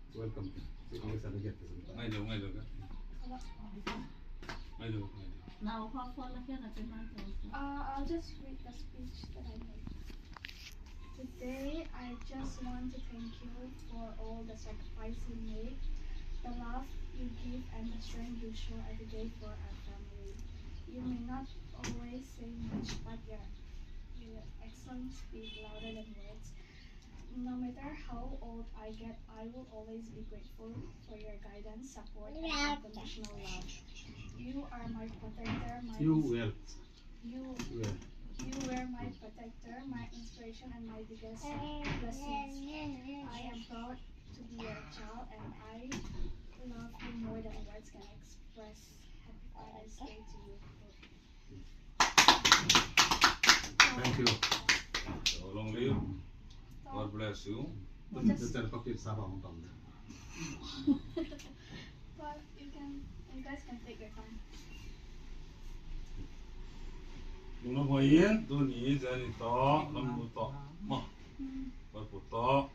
Welcome. Now, I'll just read the speech that I made. Today, I just want to thank you for all the sacrifice you made, the love you give, and the strength you show every day for our family. You may not always say much, but your actions speak louder than words. No matter how old I get, I will always be grateful for your guidance, support, and unconditional love. You are my protector, you were my protector, my inspiration, and my biggest blessings. I am proud to be your child, and I love you more than words can express. Happy Father's Day to you. Thank you. So long live. God bless you. But you guys can take your time. Nung nabuhayin, doon dyan ito, lambuto. Ma. Pagputo.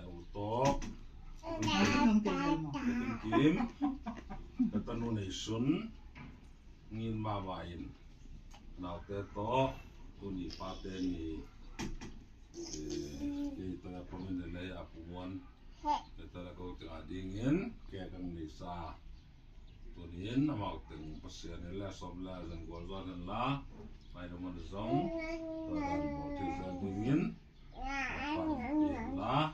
Utok. Kim. Katanunation. Ngin mawain. Now teto. Doon ipate ni ito na paminalay apuan. Ito na ko tingadingin. Kaya kang nisa. Tunin amau teng pasien nila sobla dan golzan la mai naman zong dan botizan dingin la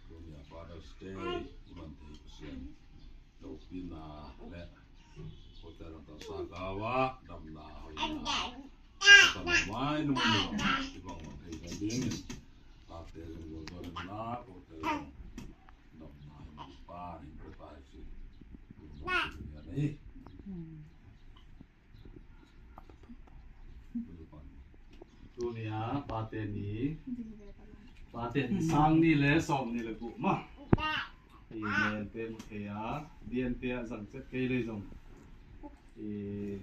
dunia Father's Day bulan pasien topina le hotel Tasagawa damna hoina kata mai naman ibang botizan dingin ate dan golzan la hotel damna pa impresi Dunia pateni sang ni le som ni le ku ma i len te mukea dien te sang set ke le jong i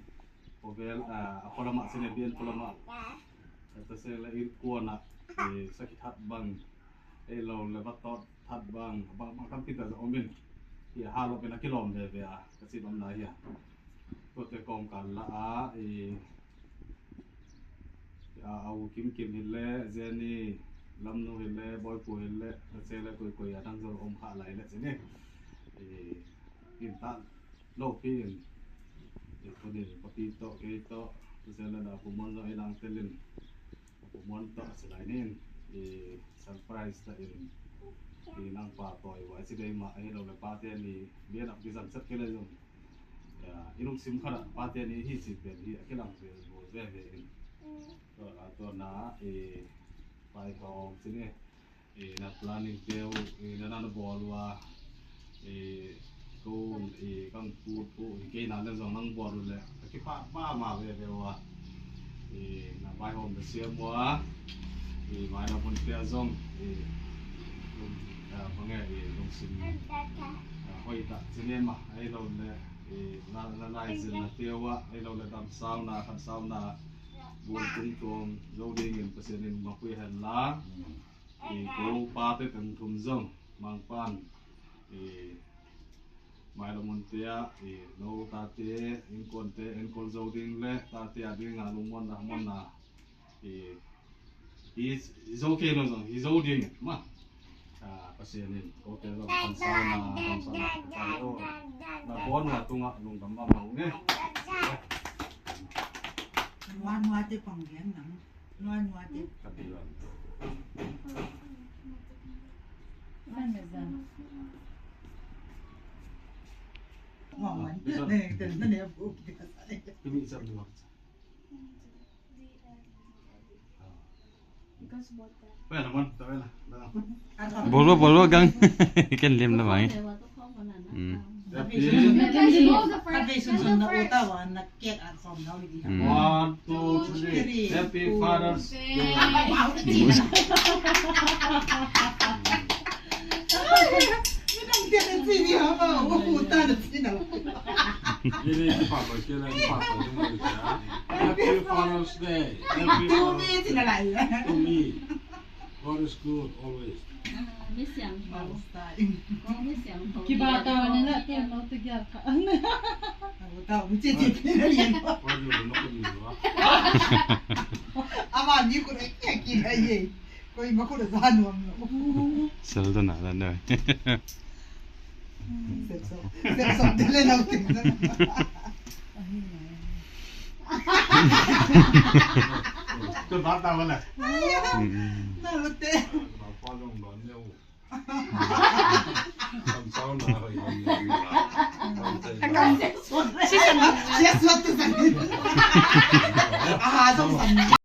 ovel apolama sene bien polama ta se le ir kuana i sakithat bang e lo le batot that bang bang kam pita omin i halo pena kilom ve ve a kasi dom na ya ko te kom kan la i au kim hille zeni lamno hille boy pu hille se le koi adang zo om kha lai le sene in ta lo pin ko ni papi to ke to se le da pu mon zo ilang telin pu mon to se lai nin surprise ta in nang pa toy wa si dei ma ai lo le pa te ni bien ap gisan sat ke le zo ya inung sim khara pa te ni hi si pe hi akelang ve bo ve ve to na pai hong sini na planning teu na na bolwa ko kang pu ke na le zong nang bol le ki pa ma ve ve wa na pai hong de sia mo mai na pun pia zong pange long sim hoi ta sini ma ai lo le la lai zin na teu wa ai lo le dam sao na khan sao na buồn tung tuồng dâu đi nghìn per senin mà quy hẹn lá thì cố ba tới từng thùng rong mang pan thì mai là môn tia thì nấu ta tia in con dâu đi lẽ ta tia đi ngà lùng môn na thì he's okay rồi he's dâu đi mà per senin cố tia rồi con sao na cái đó là bốn là tung ạ lùng tầm băm màu nhé Loan hoa te pang yang nang loan hoa te katilan ngọn này tên nó nè phụ cái bị dập được vậy là món vậy là bolo gang ken lim la mai Happy. Guys, you go the ถ้า first. ไป You สุน go ทรนะโอ first. ตาวานักเก็ตอ่านของเขาดี 1, 2, 3. Happy Father's Day. ว้าวจริงไม่ต้องเรียนสินี่ฮะว่าโอ้โหตาสินะ Ini papa kira papa cuma dia. Happy Father's Day. Happy ดู Father's มีสิอะไร to me. God is good always. ไม่เสียงเขา สไตล์ ก็ไม่เสียงเขา Kibata ni na tiyan no tigya ka. โอ้ตาวมีจิตที่เรียน Kau juga nak pergi lah. อามามีคนไอ้แก่กินไอ้เย่ก็อีมาคนละซานวม Saldana den där. เสร็จสองเดือนเราถึงแล้ว Tu bata mana? น่ารักเต้ Bapa dong banyak. Sampai nak hari ini. เสียสวดตัวสันอาหารต้องสัน